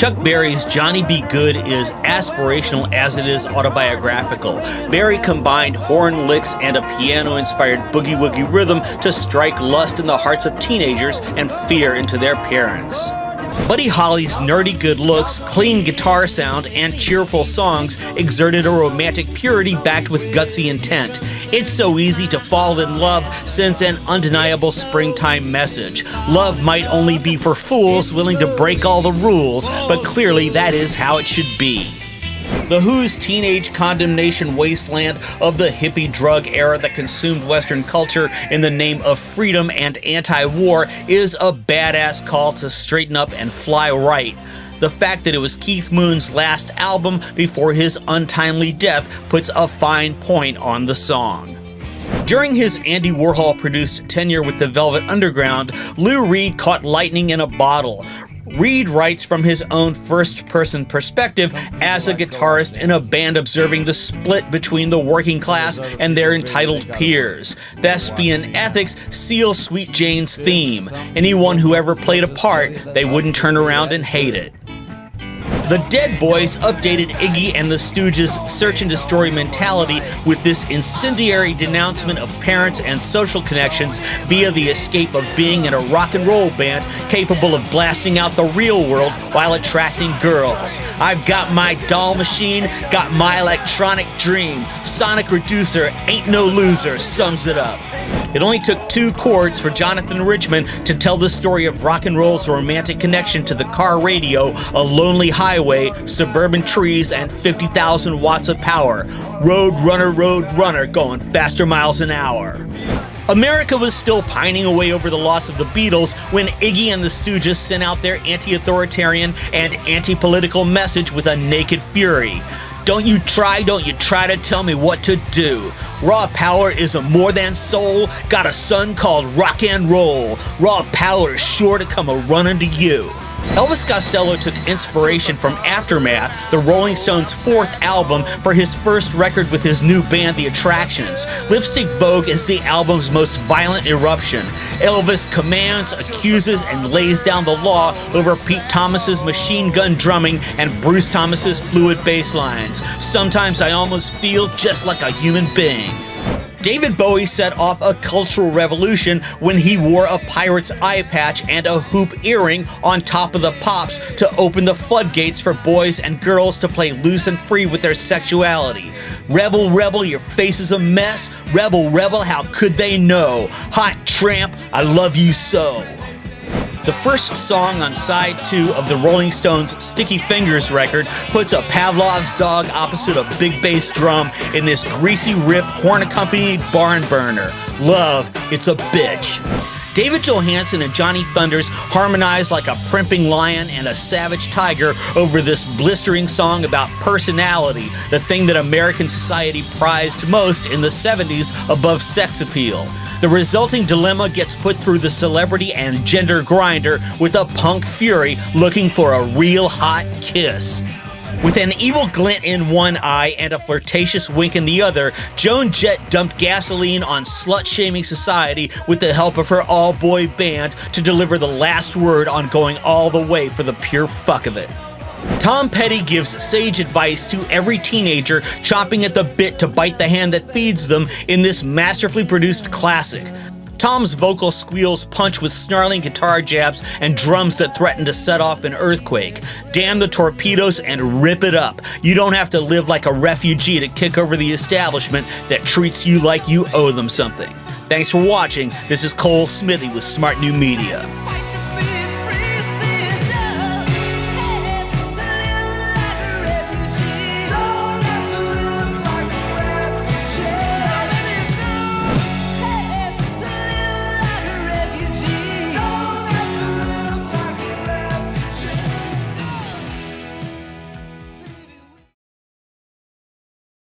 Chuck Berry's Johnny Be Good is aspirational as it is autobiographical. Berry combined horn licks and a piano-inspired boogie-woogie rhythm to strike lust in the hearts of teenagers and fear into their parents. Buddy Holly's nerdy good looks, clean guitar sound, and cheerful songs exerted a romantic purity backed with gutsy intent. It's so easy to fall in love sends an undeniable springtime message. Love might only be for fools willing to break all the rules, but clearly that is how it should be. The Who's teenage condemnation wasteland of the hippie drug era that consumed Western culture in the name of freedom and anti-war is a badass call to straighten up and fly right. The fact that it was Keith Moon's last album before his untimely death puts a fine point on the song. During his Andy Warhol-produced tenure with the Velvet Underground, Lou Reed caught lightning in a bottle. Reed writes from his own first-person perspective as a guitarist in a band observing the split between the working class and their entitled peers. Thespian ethics seal Sweet Jane's theme. Anyone who ever played a part, they wouldn't turn around and hate it. The Dead Boys updated Iggy and the Stooges' search and destroy mentality with this incendiary denouncement of parents and social connections via the escape of being in a rock and roll band capable of blasting out the real world while attracting girls. I've got my doll machine, got my electronic dream. Sonic Reducer, ain't no loser, sums it up. It only took 2 chords for Jonathan Richman to tell the story of rock and roll's romantic connection to the car radio, a lonely highway, suburban trees, and 50,000 watts of power. Road runner, going faster miles an hour. America was still pining away over the loss of the Beatles when Iggy and the Stooges sent out their anti-authoritarian and anti-political message with a naked fury. Don't you try to tell me what to do. Raw power is a more than soul, got a son called rock and roll. Raw power is sure to come a-running to you. Elvis Costello took inspiration from Aftermath, the Rolling Stones' 4th album, for his first record with his new band, The Attractions. Lipstick Vogue is the album's most violent eruption. Elvis commands, accuses, and lays down the law over Pete Thomas's machine gun drumming and Bruce Thomas's fluid bass lines. Sometimes I almost feel just like a human being. David Bowie set off a cultural revolution when he wore a pirate's eye patch and a hoop earring on top of the pops to open the floodgates for boys and girls to play loose and free with their sexuality. Rebel, rebel, your face is a mess. Rebel, rebel, how could they know? Hot tramp, I love you so. The first song on side 2 of the Rolling Stones' Sticky Fingers record puts a Pavlov's dog opposite a big bass drum in this greasy riff horn-accompanied barn burner. Love, it's a bitch. David Johansen and Johnny Thunders harmonize like a primping lion and a savage tiger over this blistering song about personality, the thing that American society prized most in the 70s above sex appeal. The resulting dilemma gets put through the celebrity and gender grinder with a punk fury looking for a real hot kiss. With an evil glint in one eye and a flirtatious wink in the other, Joan Jett dumped gasoline on slut-shaming society with the help of her all-boy band to deliver the last word on going all the way for the pure fuck of it. Tom Petty gives sage advice to every teenager chomping at the bit to bite the hand that feeds them in this masterfully produced classic. Tom's vocal squeals punch with snarling guitar jabs and drums that threaten to set off an earthquake. Damn the torpedoes and rip it up. You don't have to live like a refugee to kick over the establishment that treats you like you owe them something. Thanks for watching. This is Cole Smithey with Smart New Media.